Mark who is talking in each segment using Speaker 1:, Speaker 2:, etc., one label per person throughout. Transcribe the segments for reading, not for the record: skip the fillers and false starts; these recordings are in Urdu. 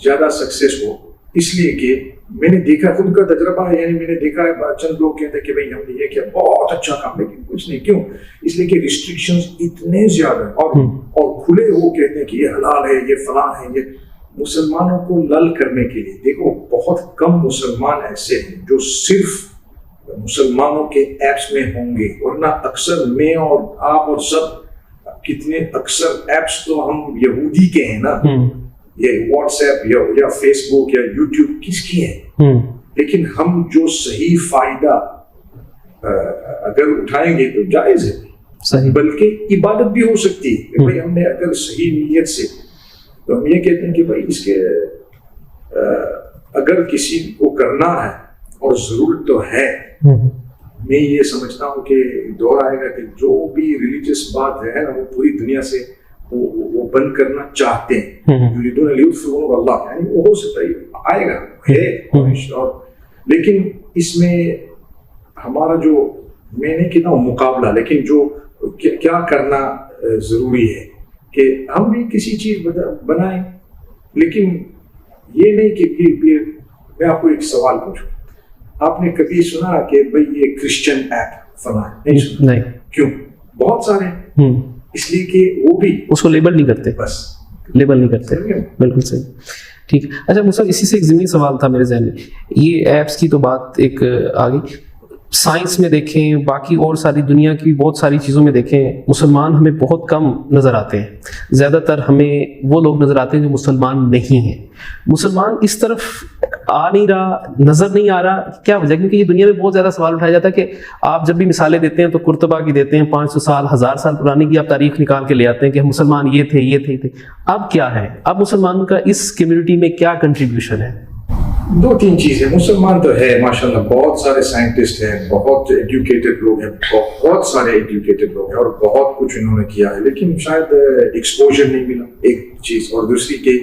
Speaker 1: زیادہ سکسیس ہو، اس لیے کہ میں نے دیکھا، خود کا تجربہ ہے، یعنی میں نے دیکھا ہے چند لوگ کہتے ہیں کہ بھائی ہم نے یہ کیا بہت اچھا کام، لیکن کچھ نہیں. کیوں؟ اس لیے کہ ریسٹرکشنز اتنے زیادہ ہیں اور کھلے وہ کہتے ہیں کہ یہ حلال ہے، یہ فلاں ہے. یہ مسلمانوں کو لل کرنے کے لیے، دیکھو بہت کم مسلمان ایسے ہیں جو صرف مسلمانوں کے ایپس میں ہوں گے، ورنہ اکثر میں اور آپ اور سب کتنے اکثر ایپس تو ہم یہودی کے ہیں نا. یہ واٹس ایپ یا فیس بک یا یوٹیوب کس کی ہے؟ لیکن ہم جو صحیح فائدہ اگر اٹھائیں گے تو جائز ہے، بلکہ عبادت بھی ہو سکتی ہے کہ بھائی ہم نے اگر صحیح نیت سے، تو ہم یہ کہتے ہیں کہ بھائی اس کے اگر کسی کو کرنا ہے اور ضرورت تو ہے، میں یہ سمجھتا ہوں کہ دور آئے گا کہ جو بھی ریلیجیس بات ہے نا وہ پوری دنیا سے وہ بند کرنا چاہتے ہیں. یریدون لیطفئوا نور اللہ، یعنی وہ ہو سکتا ہے، آئے گا ہے. اور لیکن اس میں ہمارا جو، میں نہیں کہتا ہوں مقابلہ، لیکن جو کیا کرنا ضروری ہے کہ ہم بھی کسی چیز بنائیں. لیکن یہ نہیں کہ پھر میں آپ کو ایک سوال پوچھوں، آپ نے کبھی سنا کہ بھئی یہ کرسچن ایپ فلاں؟ نہیں سنا. کیوں؟ بہت سارے ہیں، اس لیے کہ وہ بھی
Speaker 2: اس کو لیبل نہیں کرتے،
Speaker 1: بس
Speaker 2: لیبل نہیں کرتے. بالکل صحیح، ٹھیک. اچھا مصعب، اسی سے ایک ضمنی سوال تھا میرے ذہن میں. یہ ایپس کی تو بات ایک آ گئی، سائنس میں دیکھیں، باقی اور ساری دنیا کی بہت ساری چیزوں میں دیکھیں، مسلمان ہمیں بہت کم نظر آتے ہیں. زیادہ تر ہمیں وہ لوگ نظر آتے ہیں جو مسلمان نہیں ہیں. مسلمان اس طرف آ نہیں رہا، نظر نہیں آ رہا، کیا وجہ؟ کیونکہ یہ دنیا میں بہت زیادہ سوال اٹھایا جاتا ہے کہ آپ جب بھی مثالیں دیتے ہیں تو قرطبہ کی دیتے ہیں، 500 سال 1000 سال پرانی کی آپ تاریخ نکال کے لے آتے ہیں کہ مسلمان یہ تھے یہ تھے. اب کیا ہے؟ اب مسلمان کا اس کمیونٹی میں کیا کنٹریبیوشن ہے؟
Speaker 1: دو تین چیزیں. مسلمان تو ہے ماشاءاللہ، بہت سارے سائنٹسٹ ہیں، بہت ایجوکیٹڈ لوگ ہیں، بہت سارے ایجوکیٹڈ لوگ ہیں اور بہت کچھ انہوں نے کیا ہے، لیکن شاید ایکسپوجر نہیں ملا، ایک چیز. اور دوسری کہ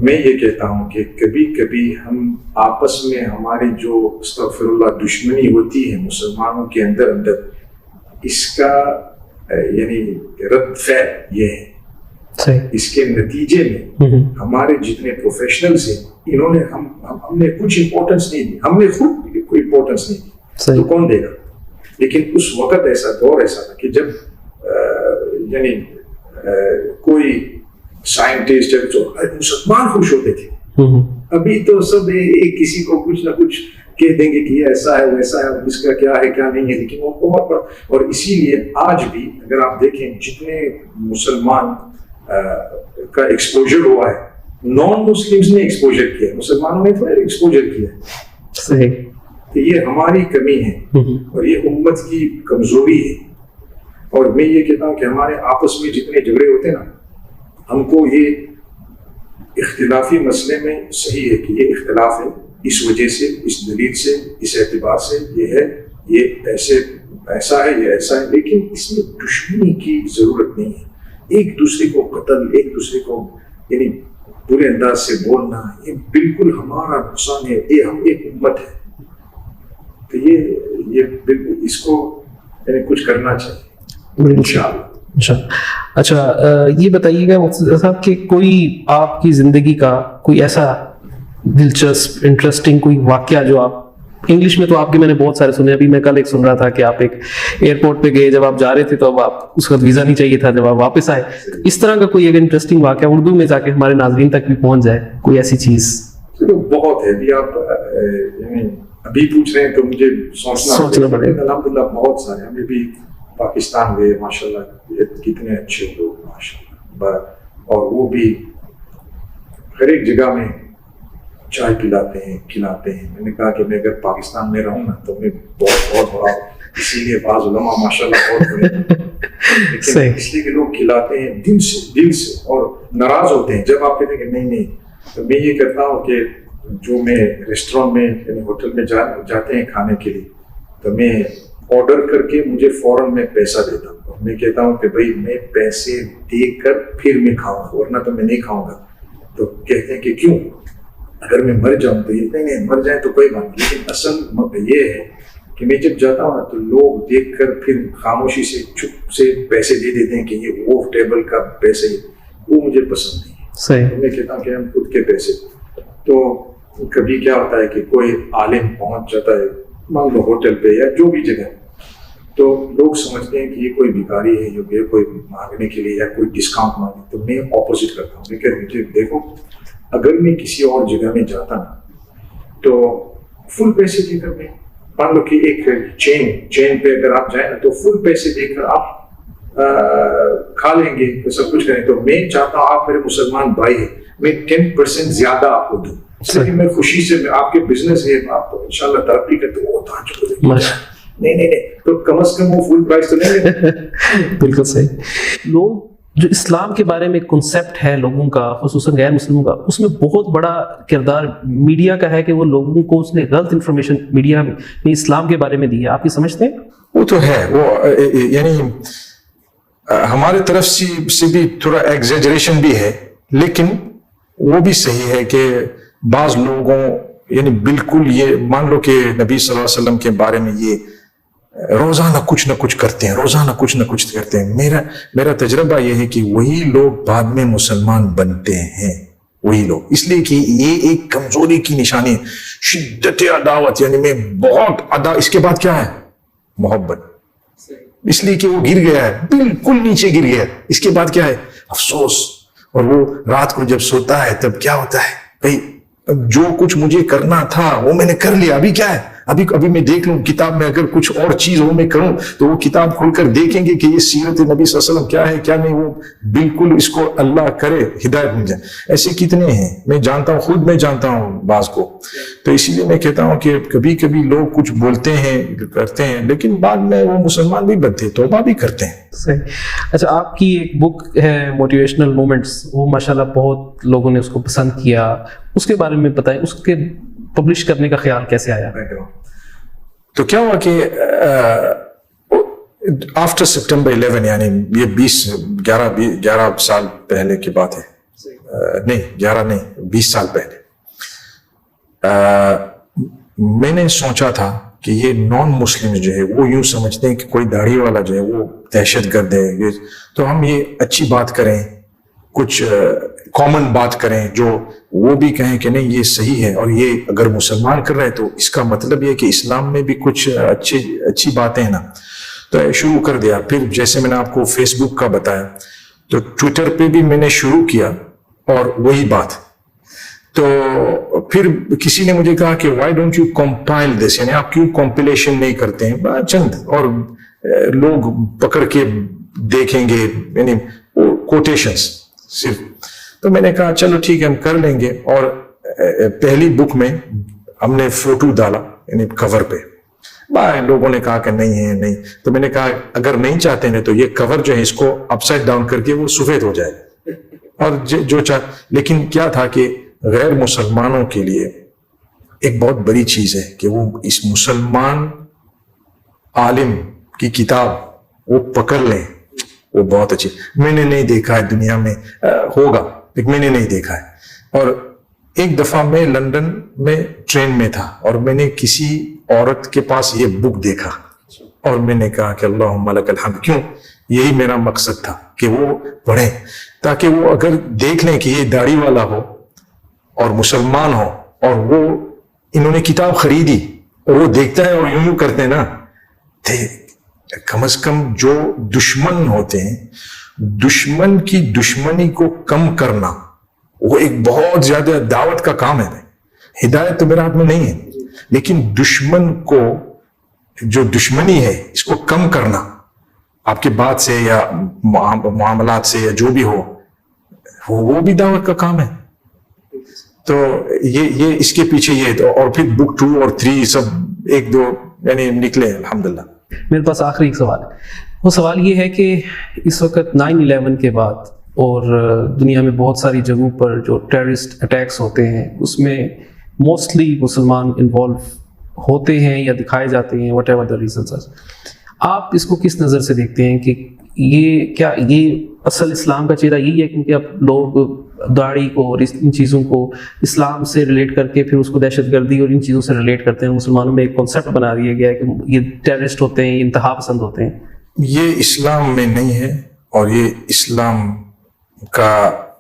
Speaker 1: میں یہ کہتا ہوں کہ کبھی کبھی ہم آپس میں ہماری جو استغفر اللہ دشمنی ہوتی ہے مسلمانوں کے اندر، اس کا یعنی رد فعل یہ ہے. اس کے نتیجے میں ہمارے جتنے پروفیشنلز ہیں انہوں نے ہم نے کچھ امپورٹنس نہیں دی، ہم نے خود کوئی امپورٹنس نہیں دی، تو کون دے گا؟ لیکن اس وقت ایسا دور ایسا تھا کہ جب یعنی کوئی سائنٹسٹ جو مسلمان خوش ہوتے تھے. ابھی تو سب ایک کسی کو کچھ نہ کچھ کہہ دیں گے کہ یہ ایسا ہے ویسا ہے، اس کا کیا ہے کیا نہیں ہے، لیکن وہ بہت بڑا. اور اسی لیے آج بھی اگر آپ دیکھیں جتنے مسلمان کا ایکسپوجر ہوا ہے، نان مسلمز نے ایکسپوجر کیا ہے، مسلمانوں نے تھوڑا ایکسپوجر کیا ہے.
Speaker 2: صحیح.
Speaker 1: تو یہ ہماری کمی ہے اور یہ امت کی کمزوری ہے. اور میں یہ کہتا ہوں کہ ہمارے آپس میں جتنے جھگڑے ہوتے ہیں نا، ہم کو یہ اختلافی مسئلے میں صحیح ہے کہ یہ اختلاف ہے، اس وجہ سے، اس دلیل سے، اس اعتبار سے یہ ہے، یہ ایسا ہے، یہ ایسا ہے، لیکن اس میں دشمنی کی ضرورت نہیں ہے. ایک دوسرے کو قتل، ایک دوسرے کو یعنی برے انداز سے بولنا، یہ بالکل ہمارا نقصان ہے. یہ ہم ایک امت ہے، تو یہ بالکل اس کو یعنی کچھ کرنا چاہیے انشاءاللہ.
Speaker 2: اچھا یہ بتائیے گا مفتی صاحب کہ کوئی آپ کی زندگی کا کوئی ایسا دلچسپ انٹرسٹنگ کوئی واقعہ جو آپ، انگلش میں تو آپ کے میں نے بہت سارے سنے، ابھی میں کل ایک سن رہا تھا کہ آپ ایک ایئرپورٹ پہ گئے، جب آپ جا رہے تھے تو اب آپ اس وقت ویزا نہیں چاہیے تھا، جب آپ واپس آئے، اس طرح کا کوئی ایک انٹرسٹنگ واقعہ اردو میں جا کے ہمارے ناظرین تک بھی پہنچ جائے، کوئی ایسی چیز؟
Speaker 1: بہت ہے. ابھی آپ ابھی پوچھ رہے ہیں تو مجھے سوچنا پڑے گا. الحمدللہ بہت سارے. ہم بھی پاکستان گئے، ماشاءاللہ کتنے اچھے لوگ ماشاءاللہ، اور وہ بھی ہر ایک جگہ میں چائے پلاتے ہیں، کھلاتے ہیں. میں نے کہا کہ میں اگر پاکستان میں رہوں نا تو میں بہت بڑا، اسی لیے بعض علماء ماشاءاللہ بہت بڑے، لیکن اس لیے کہ لوگ کھلاتے ہیں دل سے اور ناراض ہوتے ہیں جب آپ کہتے ہیں کہ نہیں. تو میں یہ کرتا ہوں کہ جو میں ریسٹورینٹ میں یعنی ہوٹل میں جاتے ہیں کھانے کے لیے، تو میں آرڈر کر کے مجھے فوراً میں پیسہ دیتا ہوں. میں کہتا ہوں کہ بھائی میں پیسے دے کر پھر میں کھاؤں گا، ورنہ تو میں نہیں کھاؤں گا. تو کہتے ہیں کہ کیوں؟ اگر میں مر جاؤں تو یہ نہیں، مر جائیں تو کوئی بات نہیں. لیکن اصل یہ ہے کہ میں جب جاتا ہوں نا تو لوگ دیکھ کر پھر خاموشی سے چپ سے پیسے دے دیتے ہیں کہ یہ وہ ٹیبل کا پیسے، وہ مجھے پسند نہیں ہے.
Speaker 2: صحیح.
Speaker 1: میں کہتا ہوں کہ ہم خود کے پیسے. تو کبھی کیا ہوتا ہے کہ کوئی عالم پہنچ جاتا ہے مان لو ہوٹل پہ یا جو بھی جگہ, تو لوگ سمجھتے ہیں کہ یہ کوئی بھکاری ہے جو کہ کوئی مانگنے کے لیے یا کوئی ڈسکاؤنٹ مانگے. تو میں اپوزٹ کرتا ہوں, میں کہ دیکھو اگر میں کسی اور جگہ میں جاتا ہوں تو فل پیسے دے کر میں مان لو کہ ایک چین پہ اگر آپ جائیں نا تو فل پیسے دے کر آپ کھا لیں گے تو سب کچھ کریں. تو میں چاہتا ہوں آپ میرے مسلمان بھائی ہیں, میں 10% زیادہ آپ کو دوں, اس لیے میں خوشی سے آپ کے بزنس ہے آپ انشاءاللہ ترقی کرتے وہ نہیں تو کم از کم وہ فل پرائز تو نہیں لیں.
Speaker 2: بالکل صحیح. لوگ جو اسلام کے بارے میں کنسیپٹ ہے لوگوں کا, خصوصاً غیر مسلموں کا, اس میں بہت بڑا کردار میڈیا کا ہے کہ وہ لوگوں کو اس نے غلط انفارمیشن میڈیا میں اسلام کے بارے میں دی ہے. آپ یہ سمجھتے ہیں؟
Speaker 3: وہ تو ہے, وہ یعنی ہمارے طرف سے بھی تھوڑا ایگزیجریشن بھی ہے, لیکن وہ بھی صحیح ہے کہ بعض لوگوں یعنی بالکل یہ مان لو کہ نبی صلی اللہ علیہ وسلم کے بارے میں یہ روزانہ کچھ نہ کچھ کرتے ہیں, روزانہ کچھ نہ کچھ کرتے ہیں. میرا تجربہ یہ ہے کہ وہی لوگ بعد میں مسلمان بنتے ہیں, وہی لوگ, اس لیے کہ یہ ایک کمزوری کی نشانی ہے. شدت عداوت یعنی میں بہت اس کے بعد کیا ہے محبت, اس لیے کہ وہ گر گیا ہے, بالکل نیچے گر گیا. اس کے بعد کیا ہے افسوس. اور وہ رات کو جب سوتا ہے تب کیا ہوتا ہے, بھائی جو کچھ مجھے کرنا تھا وہ میں نے کر لیا, ابھی کیا ہے, ابھی میں دیکھ لوں کتاب میں اگر کچھ اور چیز ہو میں کروں تو وہ کتاب کھول کر دیکھیں گے کہ یہ سیرت نبی صلی اللہ علیہ وسلم کیا ہے کیا نہیں, وہ بالکل اس کو اللہ کرے ہدایت مل جائے. ایسے کتنے ہیں, میں جانتا ہوں, خود میں جانتا ہوں بعض کو. تو اسی لیے میں کہتا ہوں کہ کبھی کبھی لوگ کچھ بولتے ہیں کرتے ہیں لیکن بعد میں وہ مسلمان بھی بنتے, توبہ بھی کرتے ہیں.
Speaker 2: صحیح. اچھا, آپ کی ایک بک ہے موٹیویشنل مومنٹس, وہ ماشاءاللہ بہت لوگوں نے اس کو پسند کیا, اس کے بارے میں بتائیں, اس کے پبلش کرنے کا خیال کیسے آیا؟
Speaker 3: تو کیا ہوا کہ آفٹر سپٹمبر 11 یعنی یہ 11 سال پہلے کی بات ہے, نہیں 11 نہیں 20 سال پہلے, میں نے سوچا تھا کہ یہ نان مسلم جو ہے وہ یوں سمجھتے ہیں کہ کوئی داڑھی والا جو ہے وہ دہشت گرد ہے, تو ہم یہ اچھی بات کریں, کچھ کامن بات کریں جو وہ بھی کہیں کہ نہیں یہ صحیح ہے, اور یہ اگر مسلمان کر رہے تو اس کا مطلب یہ کہ اسلام میں بھی کچھ اچھی باتیں ہیں نا. تو شروع کر دیا. پھر جیسے میں نے آپ کو فیس بک کا بتایا تو ٹویٹر پہ بھی میں نے شروع کیا اور وہی بات. تو پھر کسی نے مجھے کہا کہ وائی ڈونٹ یو کمپائل دس, یعنی آپ کیوں کمپلیشن نہیں کرتے ہیں, چند اور لوگ پکڑ کے دیکھیں گے یعنی کوٹیشنز صرف. تو میں نے کہا چلو ٹھیک ہے ہم کر لیں گے, اور پہلی بک میں ہم نے فوٹو ڈالا یعنی کور پہ. لوگوں نے کہا کہ نہیں ہے نہیں, تو میں نے کہا اگر نہیں چاہتے ہیں تو یہ کور جو ہے اس کو اپ سائڈ ڈاؤن کر کے وہ سفید ہو جائے, اور جو لیکن کیا تھا کہ غیر مسلمانوں کے لیے ایک بہت بڑی چیز ہے کہ وہ اس مسلمان عالم کی کتاب وہ پکڑ لیں, وہ بہت اچھی. میں نے نہیں دیکھا ہے دنیا میں, ہوگا لیکن میں نے نہیں دیکھا ہے. اور ایک دفعہ میں لندن میں ٹرین میں تھا اور میں نے کسی عورت کے پاس یہ بک دیکھا اور میں نے کہا کہ اللہم لک الحمد. کیوں, یہی میرا مقصد تھا کہ وہ پڑھیں تاکہ وہ اگر دیکھ لیں کہ یہ داڑھی والا ہو اور مسلمان ہو اور وہ انہوں نے کتاب خریدی اور وہ دیکھتا ہے اور یوں کرتے ہیں نا, کم از کم جو دشمن ہوتے ہیں دشمن کی دشمنی کو کم کرنا وہ ایک بہت زیادہ دعوت کا کام ہے. ہدایت تو میرے ہاتھ میں نہیں ہے, لیکن دشمن کو جو دشمنی ہے اس کو کم کرنا آپ کے بات سے یا معاملات سے یا جو بھی ہو وہ بھی دعوت کا کام ہے. تو یہ اس کے پیچھے یہ, اور پھر بک 2 اور 3 سب 1-2 یعنی نکلے الحمدللہ.
Speaker 2: میرے پاس آخری ایک سوال ہے. وہ سوال یہ ہے کہ اس وقت 9/11 کے بعد اور دنیا میں بہت ساری جگہوں پر جو ٹیررسٹ اٹیکس ہوتے ہیں اس میں موسٹلی مسلمان انوالو ہوتے ہیں یا دکھائے جاتے ہیں, واٹ ایور دا ریزنس. آپ اس کو کس نظر سے دیکھتے ہیں کہ یہ اصل اسلام کا چہرہ یہی ہے کیونکہ اب لوگ داڑھی کو اور ان چیزوں کو اسلام سے ریلیٹ کر کے پھر اس کو دہشت گردی اور ان چیزوں سے ریلیٹ کرتے ہیں, مسلمانوں میں ایک کنسیپٹ بنا دیا گیا ہے کہ یہ ٹیررسٹ ہوتے ہیں, یہ انتہا پسند ہوتے ہیں.
Speaker 3: یہ اسلام میں نہیں ہے اور یہ اسلام کا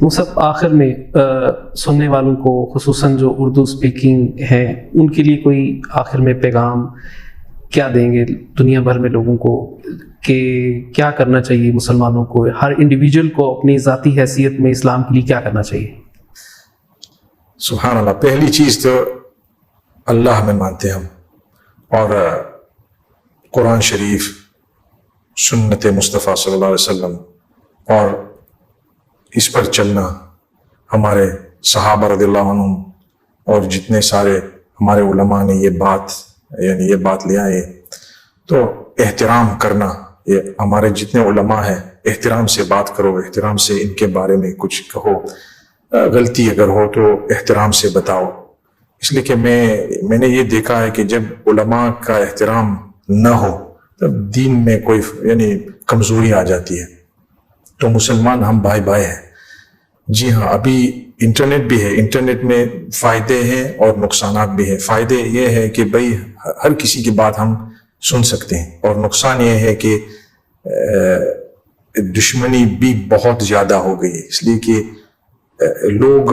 Speaker 2: وہ سب آخر میں سننے والوں کو خصوصاً جو اردو اسپیکنگ ہیں ان کے لیے کوئی آخر میں پیغام کیا دیں گے دنیا بھر میں لوگوں کو کہ کیا کرنا چاہیے مسلمانوں کو, ہر انڈیویجول کو اپنی ذاتی حیثیت میں اسلام کے لیے کیا کرنا چاہیے؟
Speaker 3: سبحان اللہ. پہلی چیز تو اللہ میں مانتے ہم, اور قرآن شریف, سنت مصطفیٰ صلی اللہ علیہ وسلم, اور اس پر چلنا ہمارے صحابہ رضی اللہ عنہم اور جتنے سارے ہمارے علماء نے یہ بات لے آئے. تو احترام کرنا, یہ ہمارے جتنے علماء ہیں احترام سے بات کرو, احترام سے ان کے بارے میں کچھ کہو, غلطی اگر ہو تو احترام سے بتاؤ. اس لیے کہ میں نے یہ دیکھا ہے کہ جب علماء کا احترام نہ ہو تب دین میں کوئی کمزوری آ جاتی ہے. تو مسلمان ہم بھائی بھائی ہیں. جی ہاں, ابھی انٹرنیٹ بھی ہے, انٹرنیٹ میں فائدے ہیں اور نقصانات بھی ہیں. فائدے یہ ہے کہ بھئی ہر کسی کی بات ہم سن سکتے ہیں, اور نقصان یہ ہے کہ دشمنی بھی بہت زیادہ ہو گئی ہے. اس لیے کہ لوگ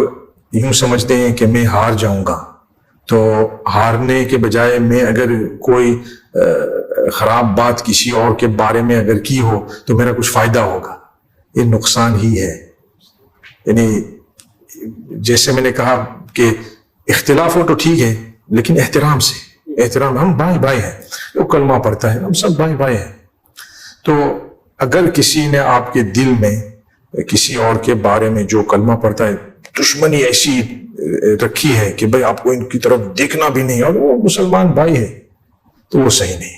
Speaker 3: یوں سمجھتے ہیں کہ میں ہار جاؤں گا, تو ہارنے کے بجائے میں اگر کوئی خراب بات کسی اور کے بارے میں اگر کی ہو تو میرا کچھ فائدہ ہوگا. یہ نقصان ہی ہے. یعنی جیسے میں نے کہا کہ اختلاف ہو تو ٹھیک ہے, لیکن احترام سے. احترام, ہم بھائی بھائی ہیں. وہ کلمہ پڑھتا ہے, ہم سب بھائی بھائی ہیں. تو اگر کسی نے آپ کے دل میں کسی اور کے بارے میں جو کلمہ پڑھتا ہے دشمنی ایسی رکھی ہے کہ بھئی آپ کو ان کی طرف دیکھنا بھی نہیں, اور وہ مسلمان بھائی ہے, تو وہ صحیح نہیں.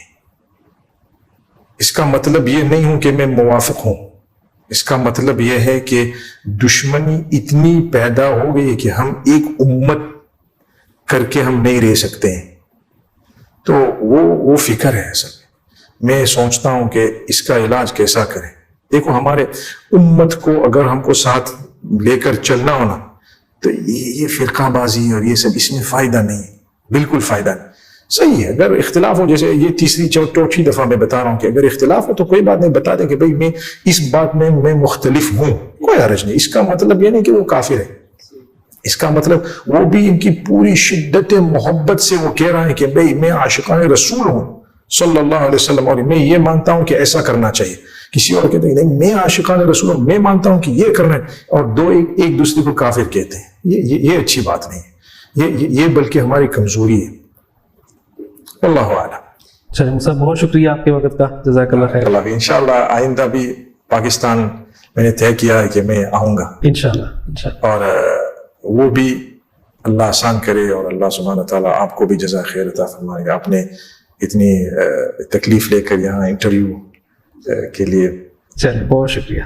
Speaker 3: اس کا مطلب یہ نہیں ہوں کہ میں موافق ہوں. اس کا مطلب یہ ہے کہ دشمنی اتنی پیدا ہو گئی کہ ہم ایک امت کر کے ہم نہیں رہ سکتے ہیں. تو وہ فکر ہے. اصل میں سوچتا ہوں کہ اس کا علاج کیسا کریں. دیکھو, ہمارے امت کو اگر ہم کو ساتھ لے کر چلنا ہونا تو یہ فرقہ بازی اور یہ سب, اس میں فائدہ نہیں, بالکل فائدہ نہیں. صحیح ہے اگر اختلاف ہو, جیسے یہ تیسری چوتھی دفعہ میں بتا رہا ہوں کہ اگر اختلاف ہو تو کوئی بات نہیں, بتا دیں کہ بھئی میں اس بات میں مختلف ہوں, کوئی حرج نہیں. اس کا مطلب یہ نہیں کہ وہ کافر ہے. اس کا مطلب وہ بھی ان کی پوری شدت محبت سے وہ کہہ رہا ہے کہ بھئی میں عاشقان رسول ہوں صلی اللہ علیہ وسلم, اور میں یہ مانتا ہوں کہ ایسا کرنا چاہیے. کسی اور کہتے ہیں نہیں میں عاشقان رسول ہوں, میں مانتا ہوں کہ یہ کرنا ہے, اور دو ایک دوسرے کو کافر کہتے ہیں. یہ اچھی بات نہیں ہے, یہ بلکہ ہماری کمزوری ہے. اللہ اعلم.
Speaker 2: چلیں صاحب, بہت شکریہ آپ کے وقت کا, جزاک اللہ خیر.
Speaker 3: اللہ بھی انشاءاللہ آئندہ بھی پاکستان میں نے طے کیا ہے کہ میں آؤں گا
Speaker 2: انشاءاللہ.
Speaker 3: اور وہ بھی اللہ آسان کرے, اور اللہ سبحانہ تعالیٰ آپ کو بھی جزا خیر عطا فرمائے گا. آپ نے اتنی تکلیف لے کر یہاں انٹرویو کے لیے.
Speaker 2: چلیں بہت شکریہ.